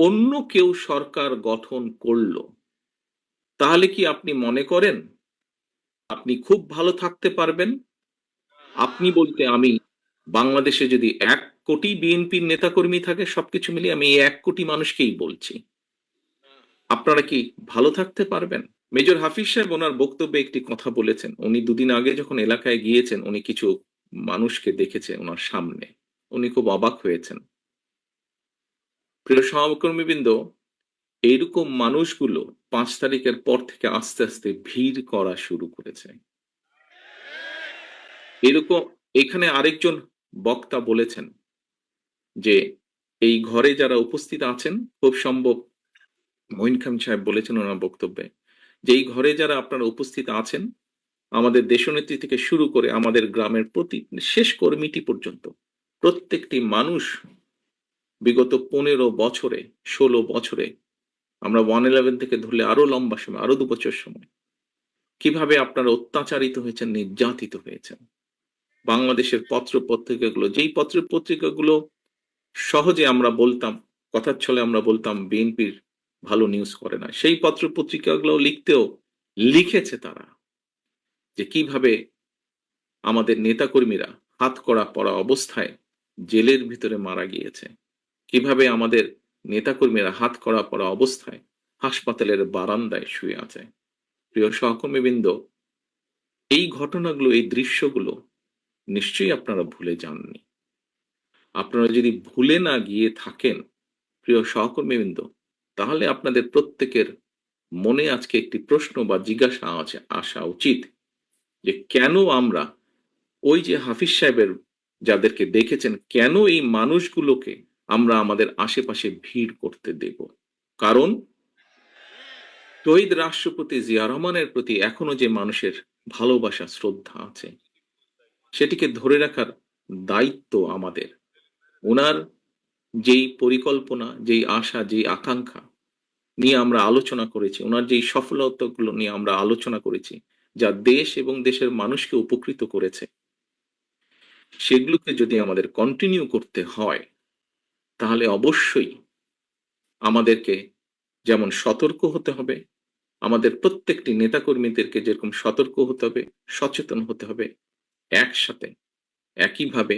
অন্য কেউ সরকার গঠন করল, তাহলে কি আপনি মনে করেন আপনি খুব ভালো থাকতে পারবেন? আপনি বলতে আমি বাংলাদেশে যদি ১ কোটি বিএনপির নেতাকর্মী থাকে সবকিছু মিলিয়ে আমি এই ১ কোটি মানুষকেই বলছি। আপনারা কি ভালো থাকতে পারবেন? মেজর হাফিজ সাহেব ওনার বক্তব্যে একটি কথা বলেছেন। উনি দুদিন আগে যখন এলাকায় গিয়েছেন, উনি কিছু মানুষকে দেখেছে ওনার সামনে। উনি খুব অবাক হয়েছেন। প্রিয় সহকর্মীবৃন্দ, এইরকম মানুষগুলো ৫ তারিখের পর থেকে আস্তে আস্তে ভিড় করা শুরু করেছে। এরকম এখানে আরেকজন বক্তা বলেছেন যে এই ঘরে যারা উপস্থিত আছেন, খুব সম্ভব মঈন খান সাহেব বলেছেন ওনার বক্তব্যে যে এই ঘরে যারা আপনারা উপস্থিত আছেন, আমাদের দেশনেত্রী থেকে শুরু করে আমাদের গ্রামের প্রতি শেষ কর্মীটি পর্যন্ত প্রত্যেকটি মানুষ বিগত ১৫ বছরে, ১৬ বছরে, আমরা 111 থেকে ধরলে আরো লম্বা সময়, আরো ২ বছর সময়, কিভাবে আপনারা অত্যাচারিত হয়েছেন, নির্যাতিত হয়েছেন। বাংলাদেশের পত্র পত্রিকাগুলো, যেই পত্র পত্রিকাগুলো সহজে আমরা বলতাম, কথার ছলে আমরা বলতাম বিএনপির ভালো নিউজ করে না, সেই পত্র পত্রিকাগুলো লিখতেও লিখেছে তারা যে কিভাবে আমাদের নেতাকর্মীরা হাতকড়া পরা অবস্থায় জেলের ভিতরে মারা গিয়েছে, কিভাবে আমাদের নেতাকর্মীরা হাতকড়া পরা অবস্থায় হাসপাতালের বারান্দায় শুয়ে আছে। প্রিয় সহকর্মীবৃন্দ, এই ঘটনাগুলো, এই দৃশ্যগুলো নিশ্চয়ই আপনারা ভুলে যাননি। আপনারা যদি ভুলে না গিয়ে থাকেন, প্রিয় সহকর্মীবৃন্দ, তাহলে আপনাদের প্রত্যেকের মনে আজকে একটি প্রশ্ন বা জিজ্ঞাসা আসা উচিত যে কেন আমরা ওই যে হাফিজ সাহেবের যাদেরকে দেখেছেন, কেন এই মানুষগুলোকে আমরা আমাদের আশেপাশে ভিড় করতে দেব? কারণ শহীদ রাষ্ট্রপতি জিয়া রহমানের প্রতি এখনো যে মানুষের ভালোবাসা, শ্রদ্ধা আছে, সেটিকে ধরে রাখার দায়িত্ব আমাদের। ওনার যেই পরিকল্পনা, যেই আশা, যেই আকাঙ্ক্ষা নিয়ে আমরা আলোচনা করেছি, ওনার যেই সফলতাগুলো নিয়ে আমরা আলোচনা করেছি, যা দেশ এবং দেশের মানুষকে উপকৃত করেছে, সেগুলোকে যদি আমাদের কন্টিনিউ করতে হয়, তাহলে অবশ্যই আমাদেরকে যেমন সতর্ক হতে হবে, আমাদের প্রত্যেকটি নেতাকর্মীদেরকে যেরকম সতর্ক হতে হবে, সচেতন হতে হবে, একসাথে একইভাবে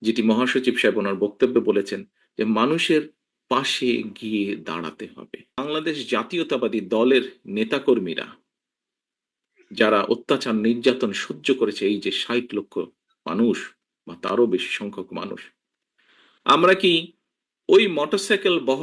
যেটি মহাসচিব সাহেব ওনার বক্তব্যে বলেছেন যে মানুষের পাশে গিয়ে দাঁড়াতে হবে। বাংলাদেশ জাতীয়তাবাদী দলের নেতাকর্মীরা যারা অত্যাচার, নির্যাতন সহ্য করেছে, এই যে ৬০ লক্ষ মানুষ বা তারও বেশি সংখ্যক মানুষ, আমরা কি ওই মোটরসাইকেল বহরে